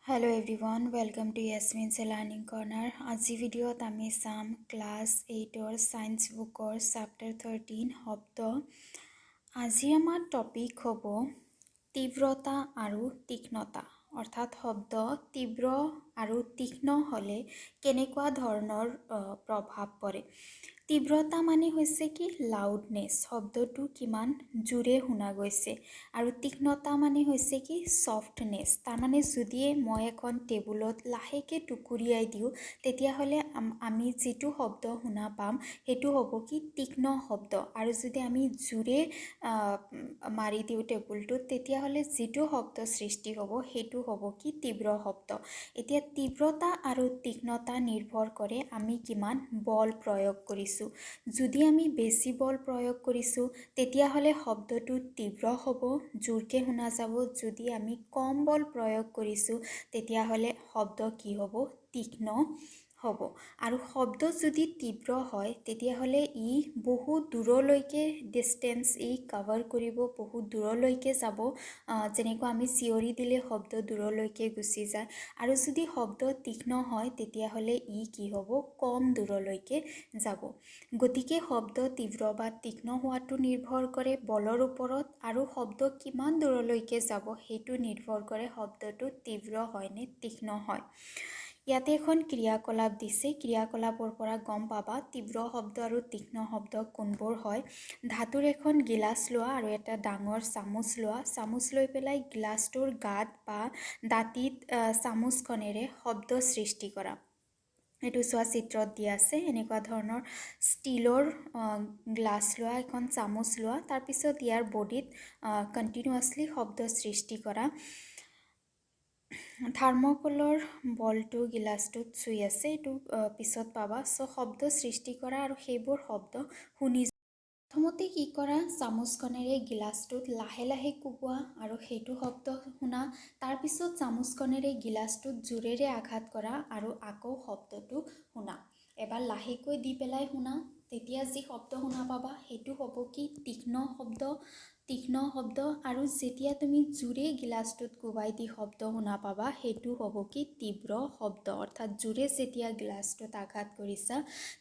Hello everyone, welcome to Yasmin's Learning Corner. আজি ভিডিঅ'ত আমি চাম ক্লাছ 8ৰ সায়েন্স বুকৰ চেপ্টাৰ 13 শব্দ। আজি আমাৰ টপিক হ'ব তীব্ৰতা আৰু তীক্ষ্ণতা, অৰ্থাৎ শব্দ তীব্ৰ আৰু তীক্ষ্ণ হ'লে কেনেকুৱা ধৰণৰ প্ৰভাৱ পৰে। তীব্ৰতা মানে হৈছে কি লাউডনেছ, শব্দটো কিমান জোৰে শুনা গৈছে, আৰু তীক্ষ্ণতা মানে হৈছে কি সফটনেছ। তাৰমানে যদি মই এখন টেবুলত লাহেকৈ টুকুৰিয়াই দিওঁ তেতিয়াহ'লে আমি যিটো শব্দ শুনা পাম সেইটো হ'ব কি তীক্ষ্ণ শব্দ, আৰু যদি আমি জোৰে মাৰি দিওঁ টেবুলটোত তেতিয়াহ'লে যিটো শব্দ সৃষ্টি হ'ব সেইটো হ'ব কি তীব্ৰ শব্দ। এতিয়া তীব্ৰতা আৰু তীক্ষ্ণতা নিৰ্ভৰ কৰে আমি কিমান বল প্ৰয়োগ কৰিছোঁ। যদি আমি বেছি বল প্ৰয়োগ কৰিছোঁ তেতিয়াহ'লে শব্দটো তীব্ৰ হ'ব, জোৰকৈ শুনা যাব। যদি আমি কম বল প্ৰয়োগ কৰিছোঁ তেতিয়াহ'লে শব্দ কি হ'ব, তীক্ষ্ণ হ'ব। আৰু শব্দ যদি তীব্ৰ হয় তেতিয়াহ'লে ই বহুত দূৰলৈকে ডিষ্টেঞ্চ কভাৰ কৰিব, বহুত দূৰলৈকে যাব। যেনেকৈ আমি চিঞৰি দিলে শব্দ দূৰলৈকে গুচি যায়। আৰু যদি শব্দ তীক্ষ্ণ হয় তেতিয়াহ'লে ই কি হ'ব, কম দূৰলৈকে যাব। গতিকে শব্দ তীব্ৰ বা তীক্ষ্ণ হোৱাটো নিৰ্ভৰ কৰে বলৰ ওপৰত, আৰু শব্দ কিমান দূৰলৈকে যাব সেইটো নিৰ্ভৰ কৰে শব্দটো তীব্ৰ হয় নে তীক্ষ্ণ হয়। ইয়াতে এখন ক্ৰিয়াকলাপ দিছে, ক্ৰিয়াকলাপৰ পৰা গম পাবা তীব্ৰ শব্দ আৰু তীক্ষ্ণ শব্দ কোনবোৰ হয়। ধাতুৰ এখন গিলাচ লোৱা আৰু এটা ডাঙৰ চামুচ লোৱা। চামুচ লৈ পেলাই গিলাচটোৰ গাত বা দাঁতিত চামুচখনেৰে শব্দ সৃষ্টি কৰা। এইটো চোৱা চিত্ৰত দিয়া আছে। এনেকুৱা ধৰণৰ ষ্টীলৰ গ্লাছ লোৱা, এখন চামুচ লোৱা, তাৰপিছত ইয়াৰ বডিত কণ্টিনিউৱাছলি শব্দ সৃষ্টি কৰা। থাৰ্মকলৰ বলটো গিলাচটোত চুই আছে, এইটো পিছত পাবা। শব্দ সৃষ্টি কৰা আৰু সেইবোৰ শব্দ শুনি প্ৰথমতে কি কৰা, চামুচখনেৰে গিলাচটোত লাহে লাহে কোবোৱা আৰু সেইটো শব্দ শুনা। তাৰপিছত চামুচখনেৰে গিলাচটোত জোৰেৰে আঘাত কৰা আৰু আকৌ শব্দটো শুনা। এবাৰ লাহেকৈ দি পেলাই শুনা, তেতিয়া যি শব্দ শুনা পাবা সেইটো হ'ব কি তীক্ষ্ণ শব্দ। আৰু যেতিয়া তুমি জোৰে গিলাচটোত কোবাই দি শব্দ শুনা পাবা সেইটো হ'ব কি তীব্ৰ শব্দ। অৰ্থাৎ জোৰে যেতিয়া গিলাচটোত আঘাত কৰিছা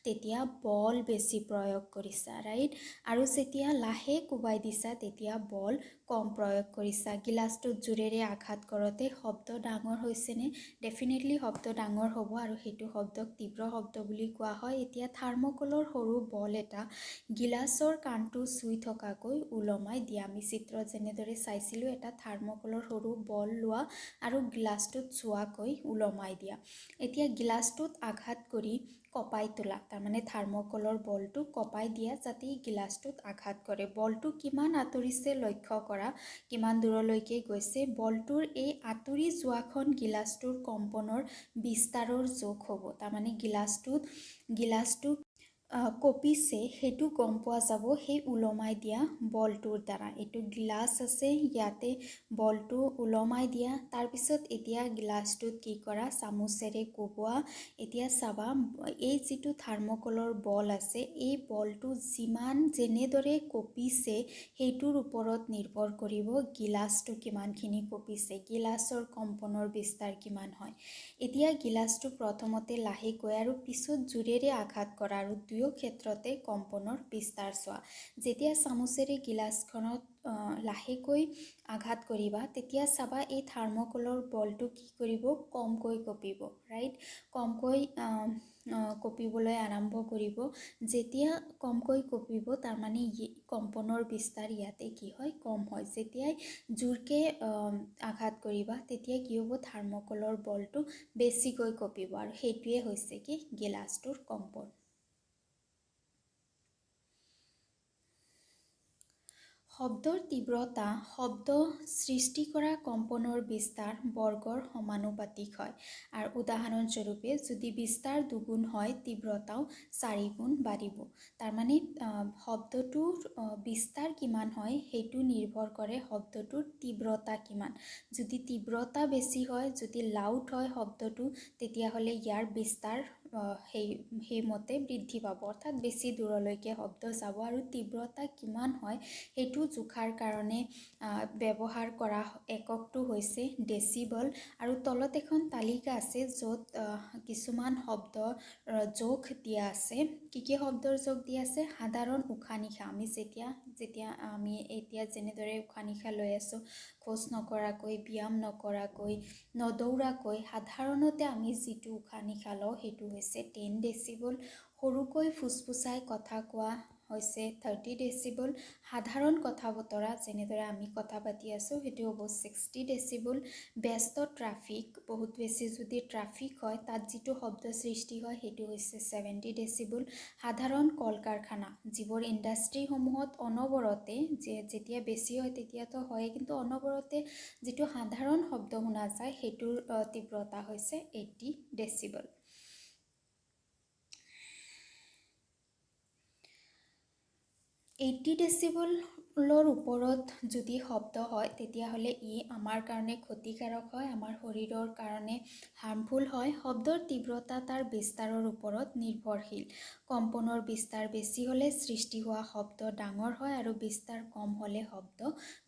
তেতিয়া বল বেছি প্ৰয়োগ কৰিছা, ৰাইট। আৰু যেতিয়া লাহে কোবাই দিছা তেতিয়া বল কম প্ৰয়োগ কৰিছা। গিলাচটোত জোৰেৰে আঘাত কৰোঁতে শব্দ ডাঙৰ হৈছেনে? ডেফিনেটলি শব্দ ডাঙৰ হ'ব, আৰু সেইটো শব্দক তীব্ৰ শব্দ বুলি কোৱা হয়। এতিয়া থাৰ্মকলৰ সৰু বল এটা গিলাচৰ কাণটো চুই থকাকৈ ওলমাই দিয়া। আমি চিত্ৰত যেনেদৰে চাইছিলোঁ, এটা থাৰ্মকলৰ সৰু বল লোৱা আৰু গিলাচটোত চোৱাকৈ ওলমাই দিয়া। এতিয়া গিলাচটোত আঘাত কৰি কপাই তোলা, তাৰমানে থাৰ্মকলৰ বলটো কপাই দিয়া যাতে গিলাচটোত আঘাত কৰে। বলটো কিমান আঁতৰিছে লক্ষ্য কৰা, কিমান দূৰলৈকে গৈছে। বলটোৰ এই আঁতৰি যোৱাখন গিলাচটোৰ কম্পনৰ বিস্তাৰৰ জোখ হ'ব। তাৰমানে গিলাচটো কঁপিছে সেইটো গম পোৱা যাব সেই ওলমাই দিয়া বলটোৰ দ্বাৰা। এইটো গিলাচ আছে, ইয়াতে বলটো ওলমাই দিয়া। তাৰপিছত এতিয়া গিলাচটোত কি কৰা, চামুচেৰে কোবোৱা। এতিয়া চাবা এই যিটো থাৰ্মকলৰ বল আছে, এই বলটো যেনেদৰে কঁপিছে সেইটোৰ ওপৰত নিৰ্ভৰ কৰিব গিলাচটো কিমানখিনি কঁপিছে, গিলাচৰ কম্পনৰ বিস্তাৰ কিমান হয়। এতিয়া গিলাচটো প্ৰথমতে লাহেকৈ আৰু পিছত জোৰেৰে আঘাত কৰা, আৰু দুয়ো ক্ষেত্ৰতে কম্পনৰ বিস্তাৰ চোৱা। যেতিয়া চামুচেৰে গিলাচখনত লাহেকৈ আঘাত কৰিবা তেতিয়া চাবা এই থাৰ্মকলৰ বলটো কি কৰিব, কমকৈ কঁপিব, ৰাইট। কমকৈ কঁপিবলৈ আৰম্ভ কৰিব। যেতিয়া কমকৈ কঁপিব তাৰমানে কম্পনৰ বিস্তাৰ ইয়াতে কি হয়, কম হয়। যেতিয়াই জোৰকৈ আঘাত কৰিবা তেতিয়া কি হ'ব, থাৰ্মকলৰ বলটো বেছিকৈ কঁপিব, আৰু সেইটোৱে হৈছে কি গিলাচটোৰ কম্পন। শব্দৰ তীব্ৰতা শব্দ সৃষ্টি কৰা কম্পনৰ বিস্তাৰ বৰ্গৰ সমানুপাতিক হয়। আৰু উদাহৰণস্বৰূপে যদি বিস্তাৰ দুগুণ হয় তীব্ৰতাও 4 গুণ বাঢ়িব। তাৰমানে শব্দটোৰ বিস্তাৰ কিমান হয় সেইটো নিৰ্ভৰ কৰে শব্দটোৰ তীব্ৰতা কিমান। যদি তীব্ৰতা বেছি হয়, যদি লাউড হয় শব্দটো, তেতিয়াহ'লে ইয়াৰ বিস্তাৰ সেইমতে বৃদ্ধি পাব, অৰ্থাৎ বেছি দূৰলৈকে শব্দ যাব। আৰু তীব্ৰতা কিমান হয় সেইটো জোখাৰ কাৰণে ব্যৱহাৰ কৰা এককটো হৈছে ডেচিবল। আৰু তলত এখন তালিকা আছে য'ত কিছুমান শব্দৰ যোগ দিয়া আছে। কি শব্দৰ যোগ দিয়া আছে? সাধাৰণ উশাহ নিশাহ, আমি যেতিয়া আমি এতিয়া যেনেদৰে উশাহ নিশাহ লৈ আছোঁ, খোজ নকৰাকৈ, ব্যায়াম নকৰাকৈ, নদৌৰাকৈ সাধাৰণতে আমি যিটো উশাহ নিশাহ লওঁ সেইটো হৈছে 10 ডেচিবল। সৰুকৈ ফুচফুচাই কথা কোৱা হৈছে 30 ডেচিবল। সাধাৰণ কথা বতৰা যেনেদৰে আমি কথা পাতি আছোঁ সেইটো হ'ব 60 ডেচিবল। ব্যস্ত ট্ৰাফিক, বহুত বেছি যদি ট্ৰাফিক হয় তাত যিটো শব্দ সৃষ্টি হয় সেইটো হৈছে 70 ডেচিবল। সাধাৰণ কল কাৰখানা, যিবোৰ ইণ্ডাষ্ট্ৰিসমূহত অনবৰতে যেতিয়া বেছি হয় তেতিয়াতো হয়, কিন্তু অনবৰতে যিটো সাধাৰণ শব্দ শুনা যায় সেইটোৰ তীব্ৰতা হৈছে 80 ডেচিবল। ডেচিবলৰ ওপৰত যদি শব্দ হয় তেতিয়াহ'লে ই আমাৰ কাৰণে ক্ষতিকাৰক হয়, আমাৰ শৰীৰৰ কাৰণে হাৰ্মফুল হয়। শব্দৰ তীব্ৰতা তাৰ বিস্তাৰৰ ওপৰত নিৰ্ভৰশীল। কম্পনৰ বিস্তাৰ বেছি হ'লে সৃষ্টি হোৱা শব্দ ডাঙৰ হয় আৰু বিস্তাৰ কম হ'লে শব্দ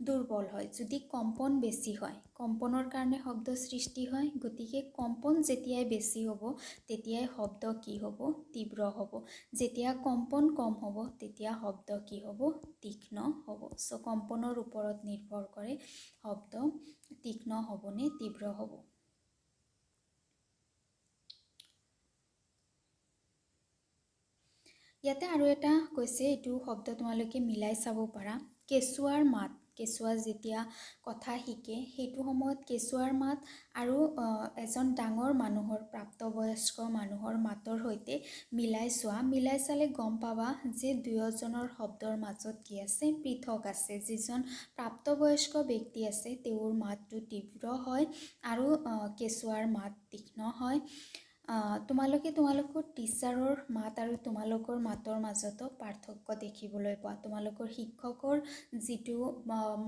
দুৰ্বল হয়। যদি কম্পন বেছি হয়, কম্পনৰ কাৰণে শব্দ সৃষ্টি হয়, গতিকে কম্পন যেতিয়াই বেছি হ'ব তেতিয়াই শব্দ কি হ'ব? তীব্ৰ হ'ব। যেতিয়া কম্পন কম হ'ব তেতিয়া শব্দ কি হ'ব? তীক্ষ্ণ হ'ব। চ' কম্পনৰ ওপৰত নিৰ্ভৰ কৰে শব্দ তীক্ষ্ণ হ'বনে তীব্ৰ হ'ব। ইয়াতে আৰু এটা কৈছে, এইটো শব্দ তোমালোকে মিলাই চাব পাৰা। কেঁচুৱাৰ মাত, কেঁচুৱা যেতিয়া কথা শিকে সেইটো সময়ত কেঁচুৱাৰ মাত আৰু এজন ডাঙৰ মানুহৰ, প্ৰাপ্তবয়স্ক মানুহৰ মাতৰ সৈতে মিলাই চোৱা। মিলাই চালে গম পাবা যে দুয়োজনৰ শব্দৰ মাজত কি আছে? পৃথক আছে। যিজন প্ৰাপ্তবয়স্ক ব্যক্তি আছে তেওঁৰ মাতটো তীব্ৰ হয় আৰু কেঁচুৱাৰ মাত তীক্ষ্ণ হয়। তোমালোকে তোমালোকৰ টিচাৰৰ মাত আৰু তোমালোকৰ মাতৰ মাজতো পাৰ্থক্য দেখিবলৈ পোৱা। তোমালোকৰ শিক্ষকৰ যিটো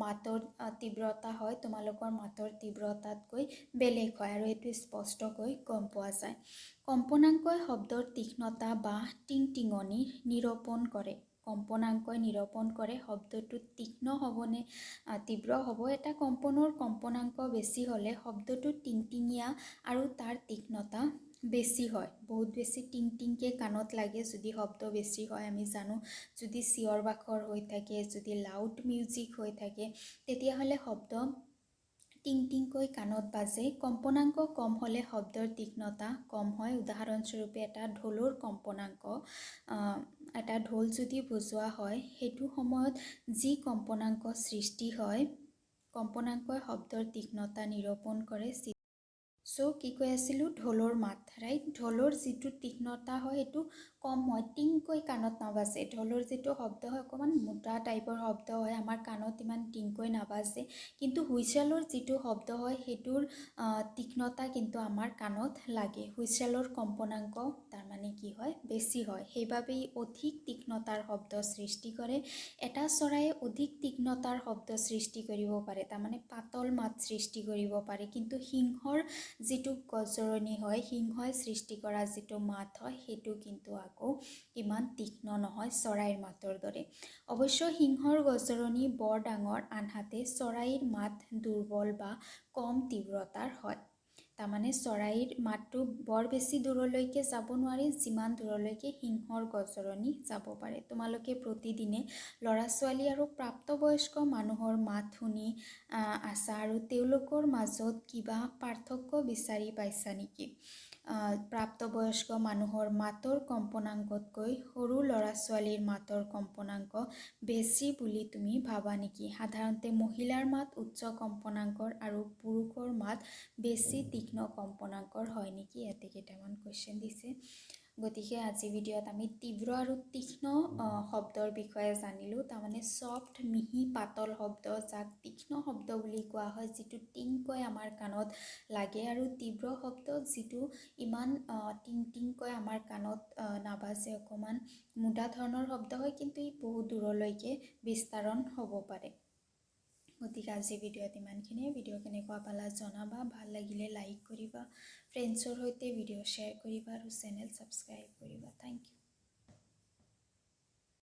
মাতৰ তীব্ৰতা হয় তোমালোকৰ মাতৰ তীব্ৰতাতকৈ বেলেগ হয় আৰু এইটো স্পষ্টকৈ গম পোৱা যায়। কম্পনাংকই শব্দৰ তীক্ষ্ণতা বা টিংটিঙনি নিৰূপণ কৰে। কম্পনাংকই নিৰূপণ কৰে শব্দটো তীক্ষ্ণ হ'বনে তীব্ৰ হ'ব। এটা কম্পনৰ কম্পনাংক বেছি হ'লে শব্দটো টিংটিঙীয়া আৰু তাৰ তীক্ষ্ণতা বেছি হয়। বহুত বেছি টিংটিংকৈ কাণত লাগে যদি শব্দ বেছি হয়। আমি জানো যদি চিঞৰ বাখৰ হৈ থাকে, যদি লাউড মিউজিক হৈ থাকে তেতিয়াহ'লে শব্দ টিংটিংকৈ কাণত বাজে। কম্পনাংক কম হ'লে শব্দৰ তীক্ষ্ণতা কম হয়। উদাহৰণস্বৰূপে এটা ঢোলৰ কম্পনাংক, এটা ঢোল যদি বজোৱা হয় সেইটো সময়ত যি কম্পনাংক সৃষ্টি হয়, কম্পনাংকই শব্দৰ তীক্ষ্ণতা নিৰূপণ কৰে। চ' কি কৈ আছিলোঁ? ঢোলৰ মাত, ৰাইট? ঢোলৰ যিটো তীক্ষ্ণতা হয় সেইটো কম হয়, টিংকৈ কাণত নাবাজে। ঢোলৰ যিটো শব্দ হয় অকণমান মোটা টাইপৰ শব্দ হয়, আমাৰ কাণত ইমান টিংকৈ নাবাজে। কিন্তু হুইচেলৰ যিটো শব্দ হয় সেইটোৰ তীক্ষ্ণতা কিন্তু আমাৰ কাণত লাগে। হুইচেলৰ কম্পনাংক তাৰমানে কি হয়? বেছি হয়। সেইবাবেই অধিক তীক্ষ্ণতাৰ শব্দ সৃষ্টি কৰে। এটা চৰায়ে অধিক তীক্ষ্ণতাৰ শব্দ সৃষ্টি কৰিব পাৰে, তাৰমানে পাতল মাত সৃষ্টি কৰিব পাৰে। কিন্তু সিংহৰ যিটো গজৰণি হয়, সিংহই সৃষ্টি কৰা যিটো মাত হয় সেইটো কিন্তু আকৌ ইমান তীক্ষ্ণ নহয় চৰাইৰ মাতৰ দৰে। অৱশ্য সিংহৰ গজৰণি বৰ ডাঙৰ, আনহাতে চৰাইৰ মাত দুৰ্বল বা কম তীব্ৰতাৰ হয়। তাৰমানে চৰাইৰ মাতটো বৰ বেছি দূৰলৈকে যাব নোৱাৰে, যিমান দূৰলৈকে সিংহৰ গজৰণি যাব পাৰে। তোমালোকে প্ৰতিদিনে ল'ৰা ছোৱালী আৰু প্ৰাপ্তবয়স্ক মানুহৰ মাত শুনি আছা আৰু তেওঁলোকৰ মাজত কিবা পাৰ্থক্য বিচাৰি পাইছা নেকি? প্ৰাপ্তবয়স্ক মানুহৰ মাতৰ কম্পনাংকতকৈ সৰু ল'ৰা ছোৱালীৰ মাতৰ কম্পনাংক বেছি বুলি তুমি ভাবা নেকি? সাধাৰণতে মহিলাৰ মাত উচ্চ কম্পনাংকৰ আৰু পুৰুষৰ মাত বেছি তীক্ষ্ণ কম্পনাংকৰ হয় নেকি? ইয়াতে কেইটামান কুৱেশ্যন দিছে। গতিকে আজি ভিডিঅ'ত আমি তীব্ৰ আৰু তীক্ষ্ণ শব্দৰ বিষয়ে জানিলোঁ। তাৰমানে ছফ্ট, মিহি, পাতল শব্দ যাক তীক্ষ্ণ শব্দ বুলি কোৱা হয়, যিটো টিংকৈ আমাৰ কাণত লাগে, আৰু তীব্ৰ শব্দ যিটো ইমান টিংকৈ আমাৰ কাণত নাবাজে, অকণমান মোটা ধৰণৰ শব্দ হয় কিন্তু ই বহুত দূৰলৈকে বিস্তাৰণ হ'ব পাৰে। গতিকে আজি ভিডিঅ'ত ইমানখিনিয়ে। ভিডিঅ' কেনেকুৱা পালা জনাবা, ভাল লাগিলে লাইক কৰিবা, ফ্ৰেণ্ডছৰ সৈতে ভিডিঅ' শ্বেয়াৰ কৰিবা আৰু চেনেল ছাবস্ক্ৰাইব কৰিবা। Thank U.